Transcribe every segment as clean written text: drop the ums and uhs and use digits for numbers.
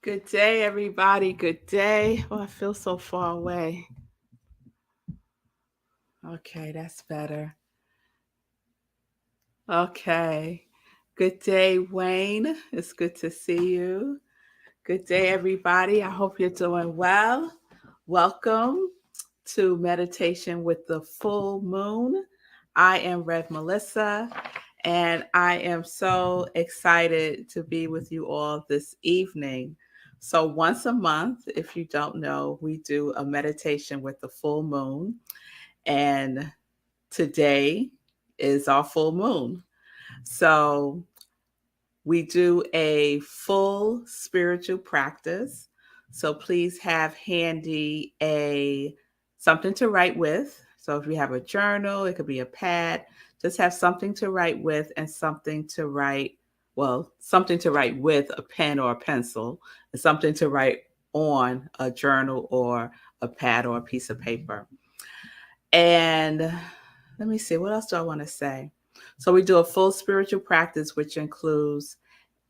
Good day, everybody. Good day. Oh, I feel so far away. Okay, that's better. Okay. Good day, Wayne. It's good to see you. Good day, everybody. I hope you're doing well. Welcome to Meditation with the Full Moon. I am Rev Melissa, and I am so excited to be with you all this evening. So, once a month, if you don't know, we do a meditation with the full moon, and today is our full moon. So, we do a full spiritual practice. So please have handy a something to write with. So if you have a journal, it could be a pad. Just have something to write with and something to write with a pen or a pencil, and something to write on a journal or a pad or a piece of paper. And let me see, what else do I want to say? So we do a full spiritual practice, which includes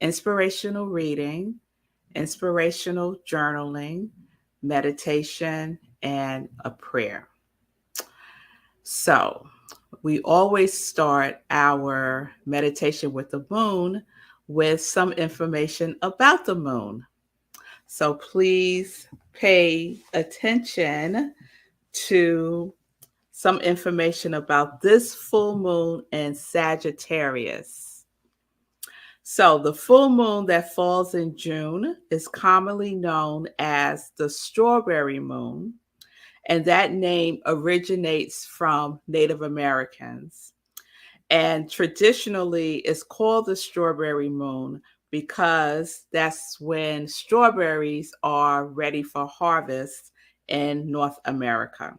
inspirational reading, inspirational journaling, meditation, and a prayer. So, we always start our meditation with the moon with some information about the moon. So, please pay attention to some information about this full moon in Sagittarius. So, the full moon that falls in June is commonly known as the strawberry moon, and that name originates from Native Americans. And traditionally, it's called the strawberry moon because that's when strawberries are ready for harvest in North America.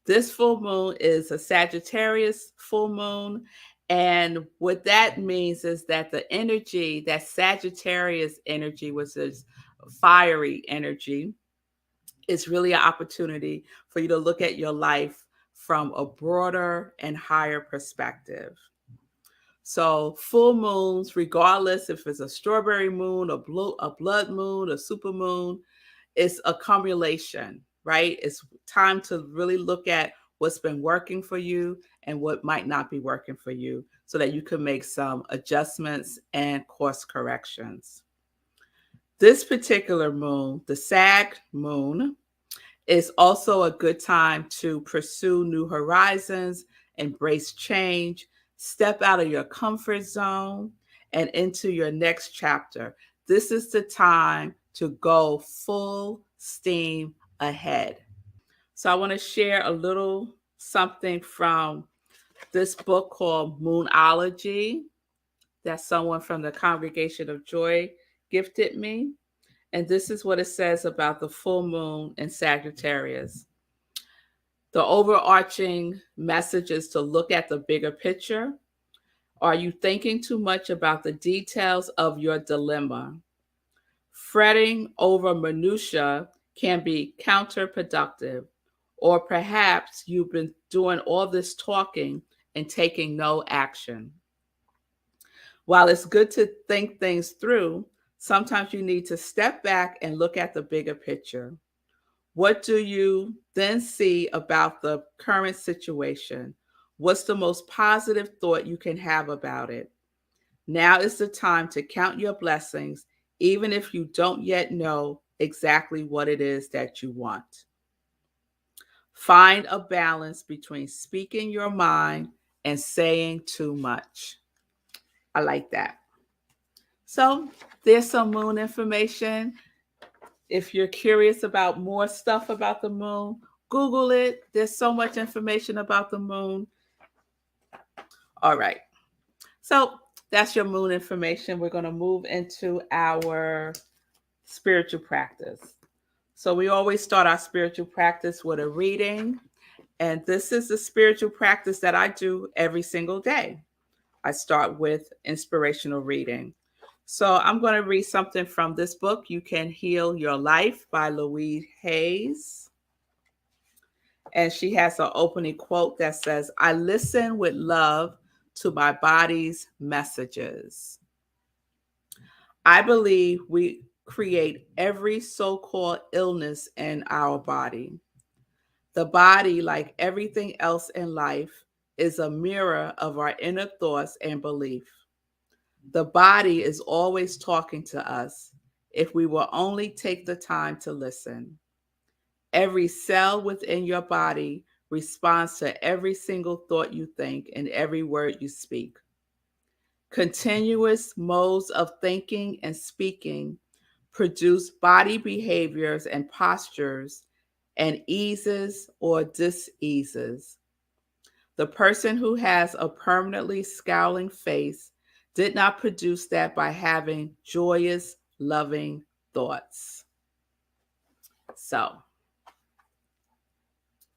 This full moon is a Sagittarius full moon. And what that means is that the energy, that Sagittarius energy, which is fiery energy, is really an opportunity for you to look at your life from a broader and higher perspective. So full moons, regardless if it's a strawberry moon, a blood moon, a super moon, it's accumulation, right? It's time to really look at what's been working for you and what might not be working for you so that you can make some adjustments and course corrections. This particular moon, the Sag moon, is also a good time to pursue new horizons, embrace change, step out of your comfort zone, and into your next chapter. This is the time to go full steam ahead. So, I want to share a little something from this book called Moonology that someone from the Congregation of Joy gifted me. And this is what it says about the full moon in Sagittarius. The overarching message is to look at the bigger picture. Are you thinking too much about the details of your dilemma? Fretting over minutiae can be counterproductive, or perhaps you've been doing all this talking and taking no action. While it's good to think things through, sometimes you need to step back and look at the bigger picture. What do you then see about the current situation? What's the most positive thought you can have about it? Now is the time to count your blessings, even if you don't yet know exactly what it is that you want. Find a balance between speaking your mind and saying too much. I like that. So, there's some moon information. If you're curious about more stuff about the moon, Google it. There's so much information about the moon. All right. So that's your moon information. We're going to move into our spiritual practice. So we always start our spiritual practice with a reading. And this is the spiritual practice that I do every single day. I start with inspirational reading. So I'm going to read something from this book, You Can Heal Your Life by Louise Hayes. And she has an opening quote that says, I listen with love to my body's messages. I believe create every so-called illness in our body. The body, like everything else in life, is a mirror of our inner thoughts and belief. The body is always talking to us if we will only take the time to listen. Every cell within your body responds to every single thought you think and every word you speak. Continuous modes of thinking and speaking produce body behaviors and postures and eases or diseases. The person who has a permanently scowling face did not produce that by having joyous, loving thoughts. So,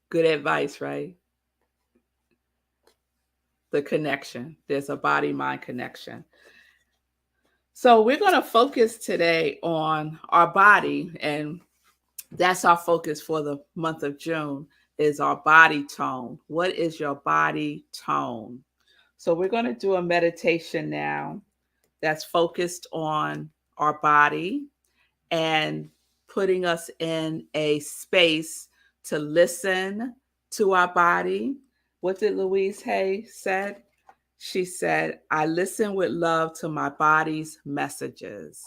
good advice, right? The connection. There's a body mind connection. So, we're going to focus today on our body, and that's our focus for the month of June is our body tone. What is your body tone? So, we're going to do a meditation now that's focused on our body and putting us in a space to listen to our body. What did Louise Hay said? She said, I listen with love to my body's messages.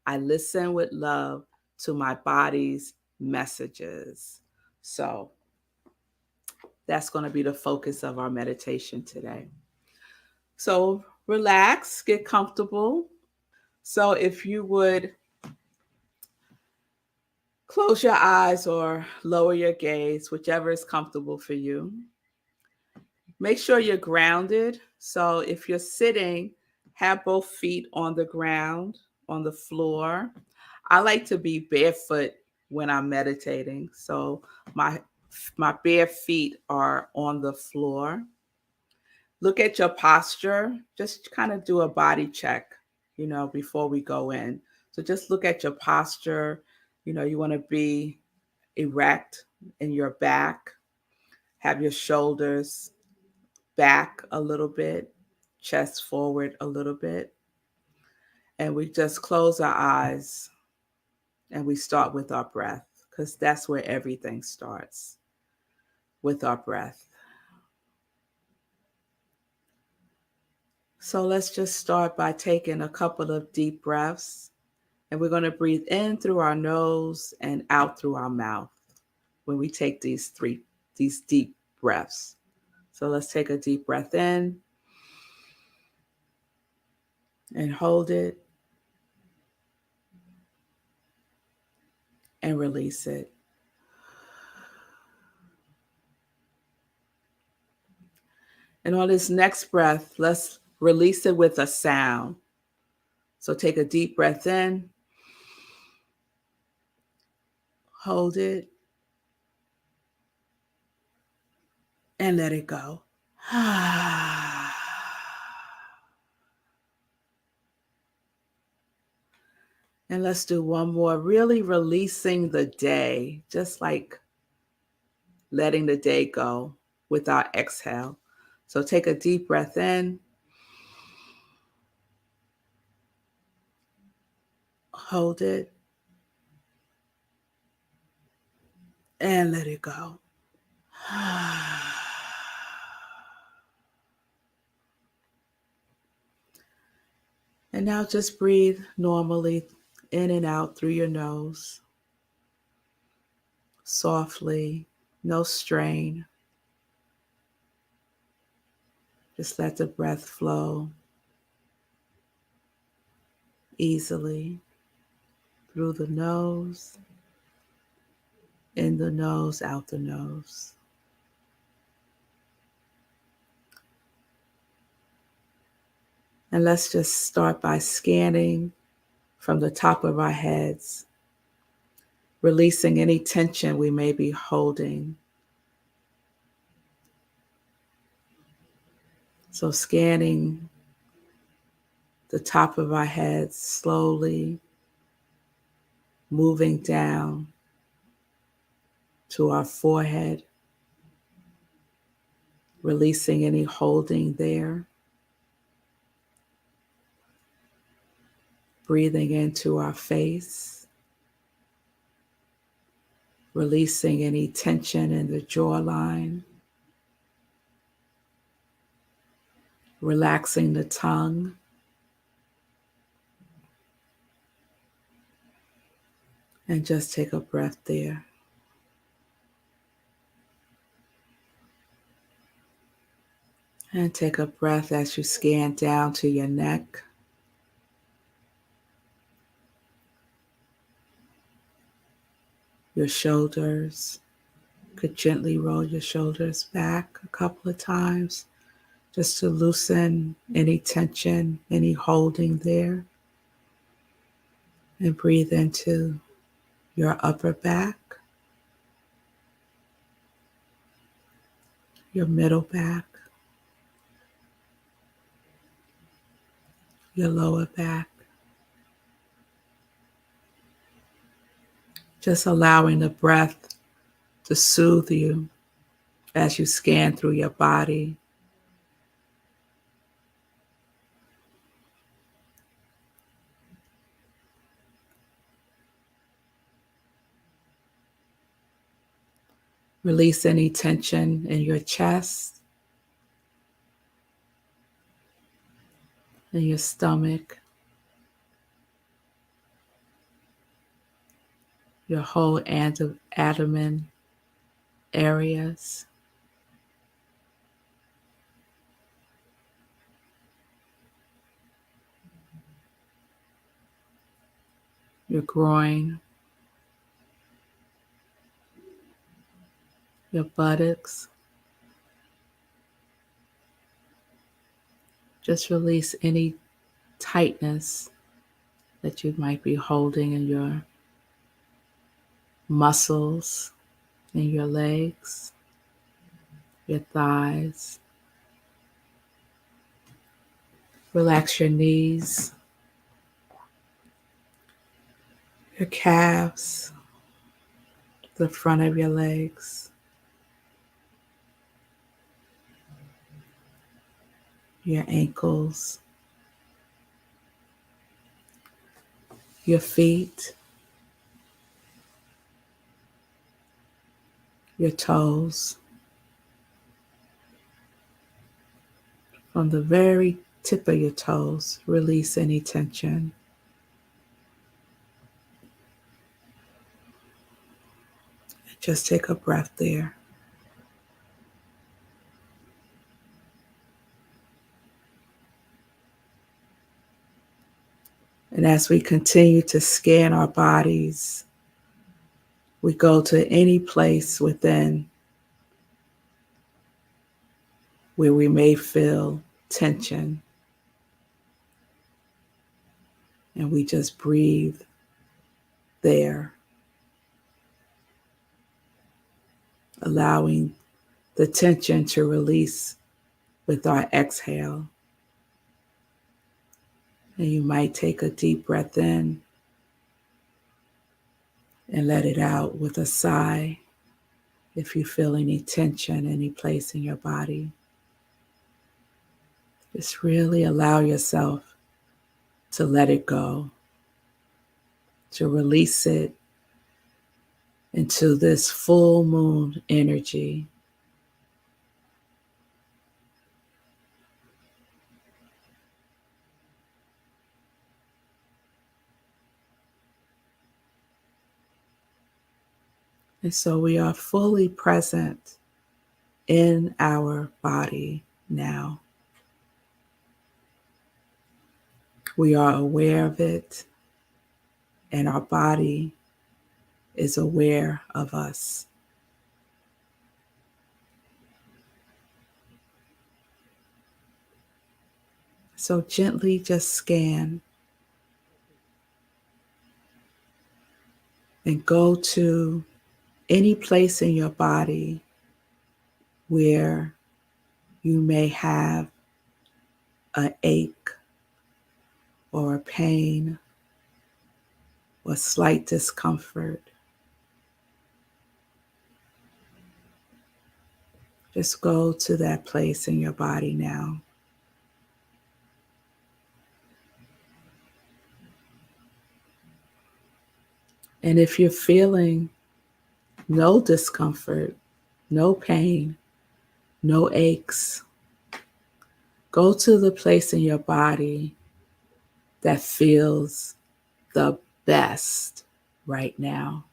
I listen with love to my body's messages. So that's going to be the focus of our meditation today. So relax, get comfortable. So if you would close your eyes or lower your gaze, whichever is comfortable for you. Make sure you're grounded. So if you're sitting, have both feet on the ground, on the floor. I like to be barefoot when I'm meditating. So my bare feet are on the floor. Look at your posture. Just kind of do a body check, before we go in. So just look at your posture. You want to be erect in your back, have your shoulders back a little bit, chest forward a little bit. And we just close our eyes and we start with our breath because that's where everything starts, with our breath. So let's just start by taking a couple of deep breaths. And we're going to breathe in through our nose and out through our mouth when we take these deep breaths. So let's take a deep breath in and hold it and release it. And on this next breath, let's release it with a sound. So take a deep breath in, hold it, and let it go. And let's do one more, really releasing the day, just like letting the day go with our exhale. So take a deep breath in, hold it, and let it go. And now just breathe normally in and out through your nose, softly, no strain. Just let the breath flow easily through the nose, in the nose, out the nose. And let's just start by scanning from the top of our heads, releasing any tension we may be holding. So scanning the top of our heads slowly, moving down to our forehead, releasing any holding there. Breathing into our face, releasing any tension in the jawline, relaxing the tongue, and just take a breath there. And take a breath as you scan down to your neck, your shoulders. You could gently roll your shoulders back a couple of times just to loosen any tension, any holding there. And breathe into your upper back, your middle back, your lower back. Just allowing the breath to soothe you as you scan through your body. Release any tension in your chest, in your stomach, your whole abdomen areas. Your groin, your buttocks. Just release any tightness that you might be holding in your muscles, in your legs, your thighs. Relax your knees, your calves, the front of your legs, your ankles, your feet, your toes. From the very tip of your toes, release any tension. Just take a breath there. And as we continue to scan our bodies, we go to any place within where we may feel tension. And we just breathe there, allowing the tension to release with our exhale. And you might take a deep breath in and let it out with a sigh if you feel any tension, any place in your body. Just really allow yourself to let it go, to release it into this full moon energy. And so we are fully present in our body now. We are aware of it, and our body is aware of us. So gently just scan and go to any place in your body where you may have an ache or a pain or slight discomfort. Just go to that place in your body now. And if you're feeling no discomfort, no pain, no aches, go to the place in your body that feels the best right now.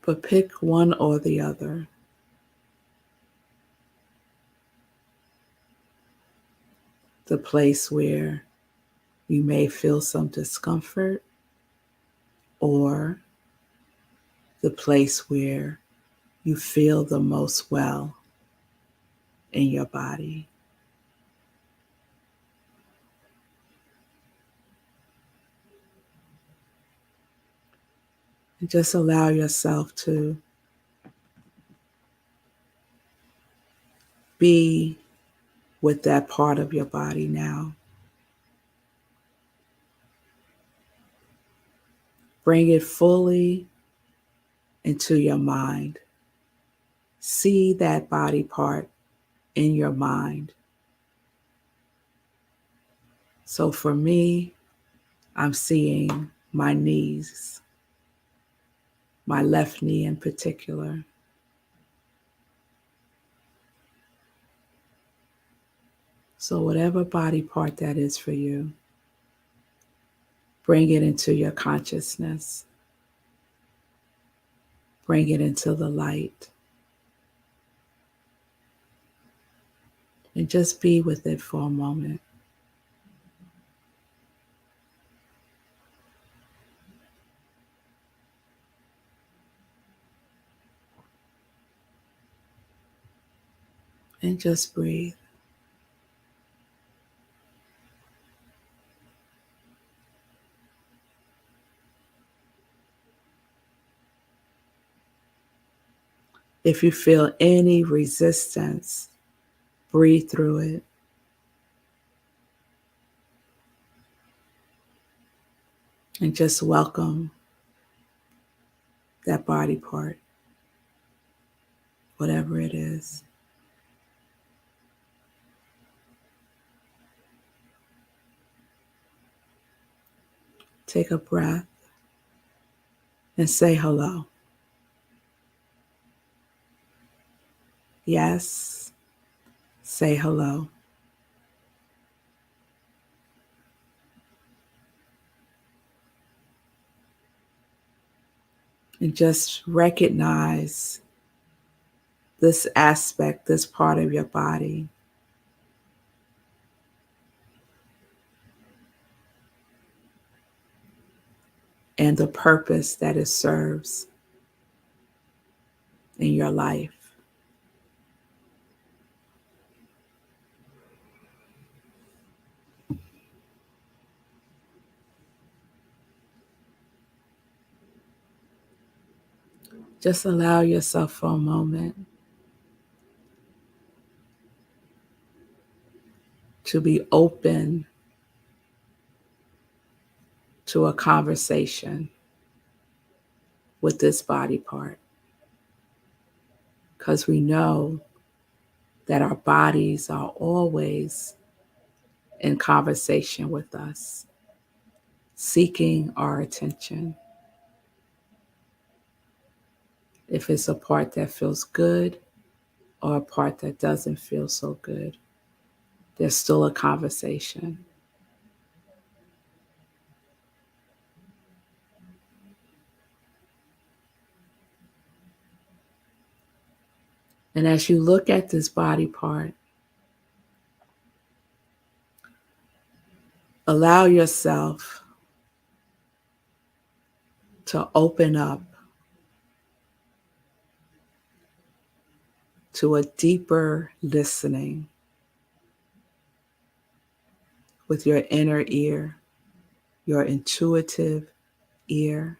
But pick one or the other. The place where you may feel some discomfort, or the place where you feel the most well in your body. And just allow yourself to be with that part of your body now. Bring it fully into your mind. See that body part in your mind. So for me, I'm seeing my knees, my left knee in particular. So whatever body part that is for you, bring it into your consciousness. Bring it into the light. And just be with it for a moment. And just breathe. If you feel any resistance, breathe through it. And just welcome that body part, whatever it is. Take a breath and say hello. Yes, say hello. And just recognize this aspect, this part of your body. And the purpose that it serves in your life. Just allow yourself for a moment to be open to a conversation with this body part. Because we know that our bodies are always in conversation with us, seeking our attention. If it's a part that feels good or a part that doesn't feel so good, there's still a conversation. And as you look at this body part, allow yourself to open up to a deeper listening with your inner ear, your intuitive ear,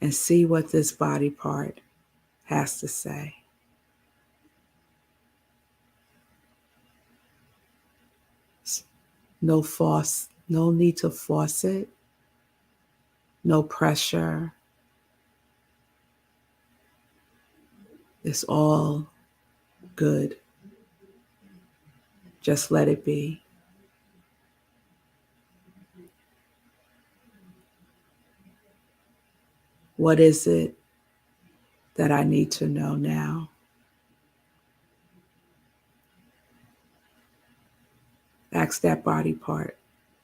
and see what this body part has to say. No need to force it, no pressure. It's all good. Just let it be. What is it that I need to know now? Ask that body part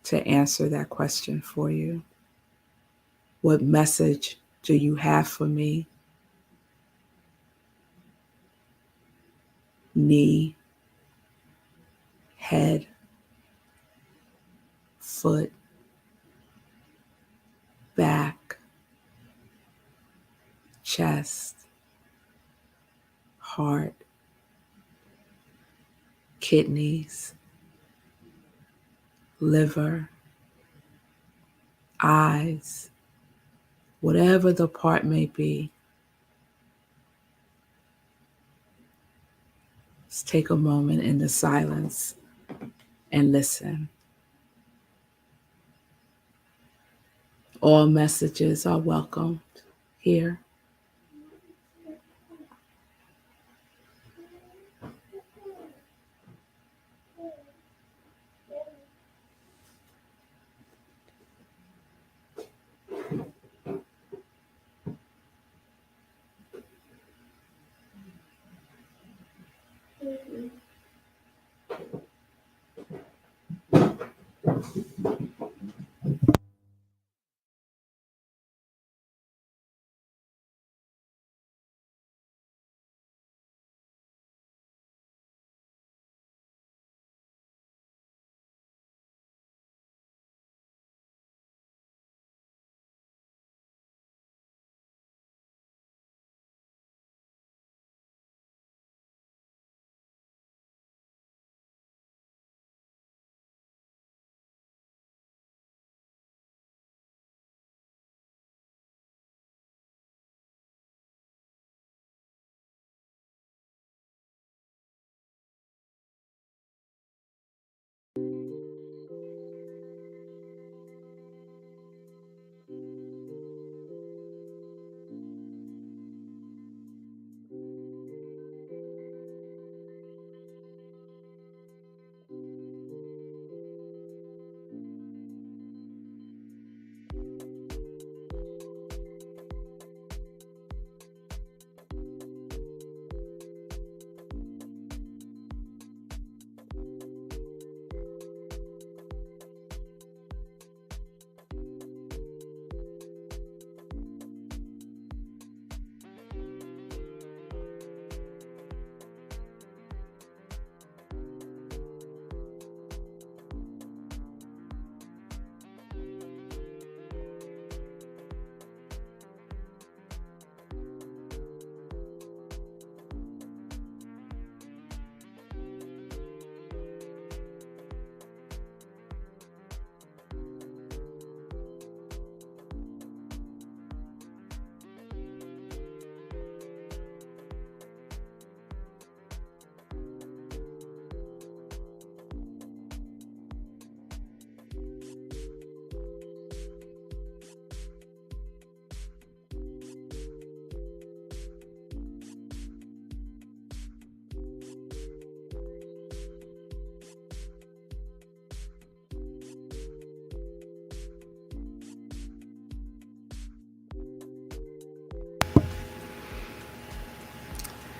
to answer that question for you. What message do you have for me? Knee, head, foot, back, chest, heart, kidneys, liver, eyes, whatever the part may be. Just take a moment in the silence and listen. All messages are welcomed here.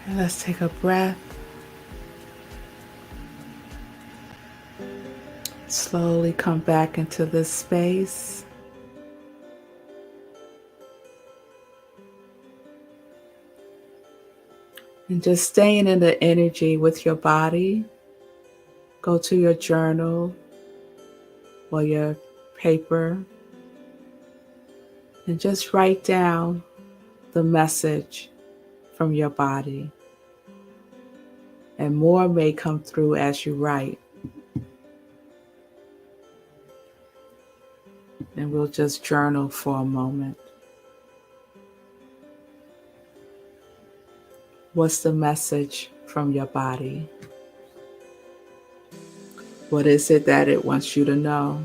And let's take a breath. Slowly come back into this space. And just staying in the energy with your body, go to your journal or your paper and just write down the message from your body. And more may come through as you write. And we'll just journal for a moment. What's the message from your body? What is it that it wants you to know?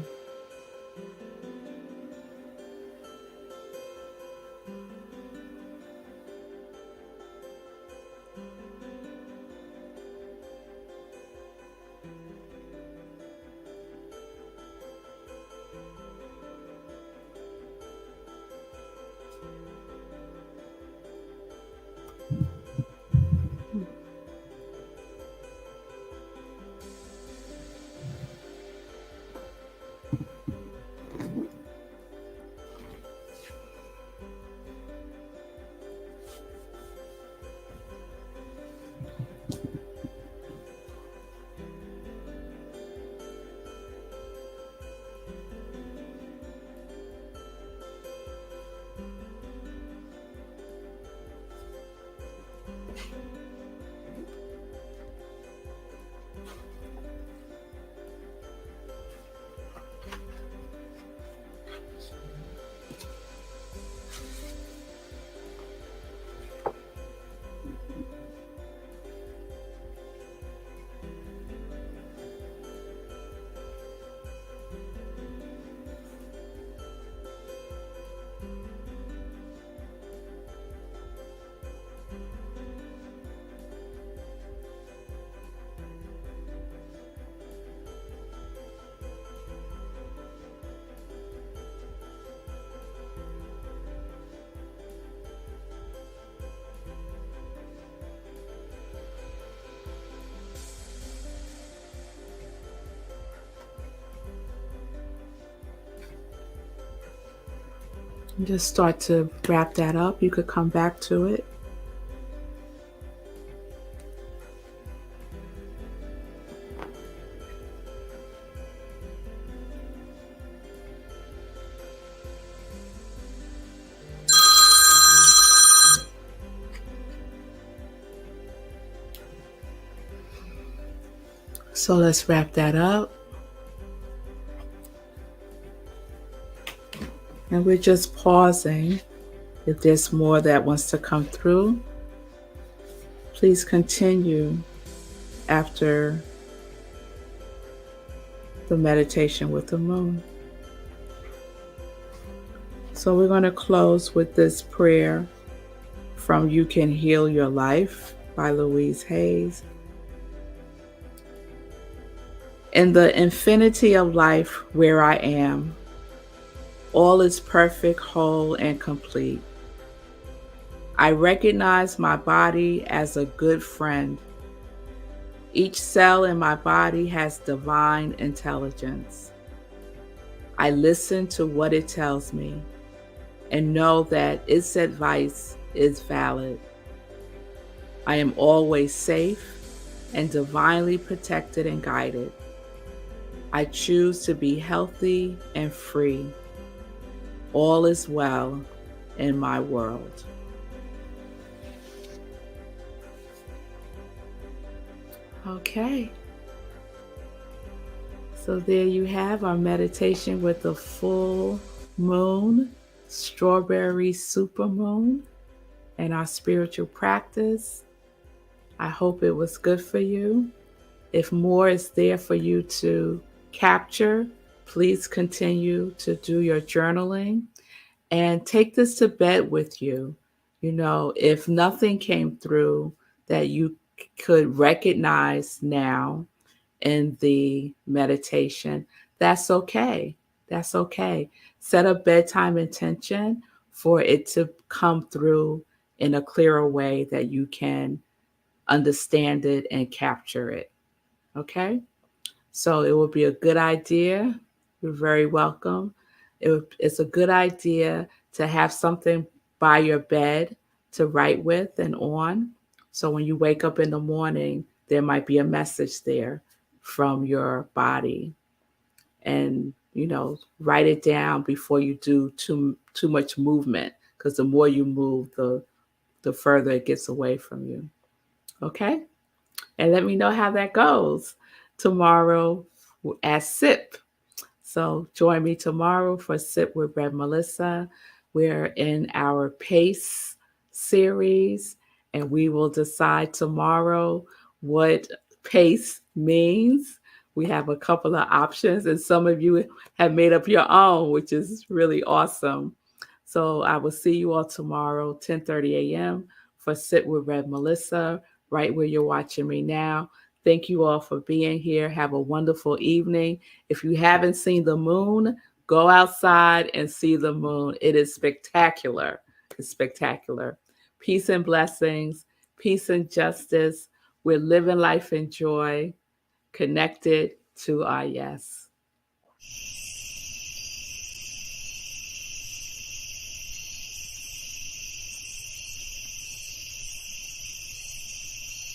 Just start to wrap that up. You could come back to it. So let's wrap that up. And we're just pausing. If there's more that wants to come through, please continue after the meditation with the moon. So we're going to close with this prayer from You Can Heal Your Life by Louise Hayes. In the infinity of life where I am, all is perfect, whole, and complete. I recognize my body as a good friend. Each cell in my body has divine intelligence. I listen to what it tells me and know that its advice is valid. I am always safe and divinely protected and guided. I choose to be healthy and free. All is well in my world. Okay. So there you have our meditation with the full moon, strawberry supermoon, and our spiritual practice. I hope it was good for you. If more is there for you to capture, please continue to do your journaling and take this to bed with you. You know, if nothing came through that you could recognize now in the meditation, that's okay. That's okay. Set a bedtime intention for it to come through in a clearer way that you can understand it and capture it. Okay? So it would be a good idea. You're very welcome. It's a good idea to have something by your bed to write with and on. So when you wake up in the morning, there might be a message there from your body. And, you know, write it down before you do too much movement, because the more you move, the further it gets away from you. Okay? And let me know how that goes tomorrow at SIP. So join me tomorrow for SIP with Red Melissa. We're in our PACE series, and we will decide tomorrow what PACE means. We have a couple of options, and some of you have made up your own, which is really awesome. So I will see you all tomorrow, 10:30 a.m. for SIP with Red Melissa, right where you're watching me now. Thank you all for being here. Have a wonderful evening. If you haven't seen the moon, go outside and see the moon. It is spectacular. It's spectacular. Peace and blessings, peace and justice. We're living life in joy, connected to our yes.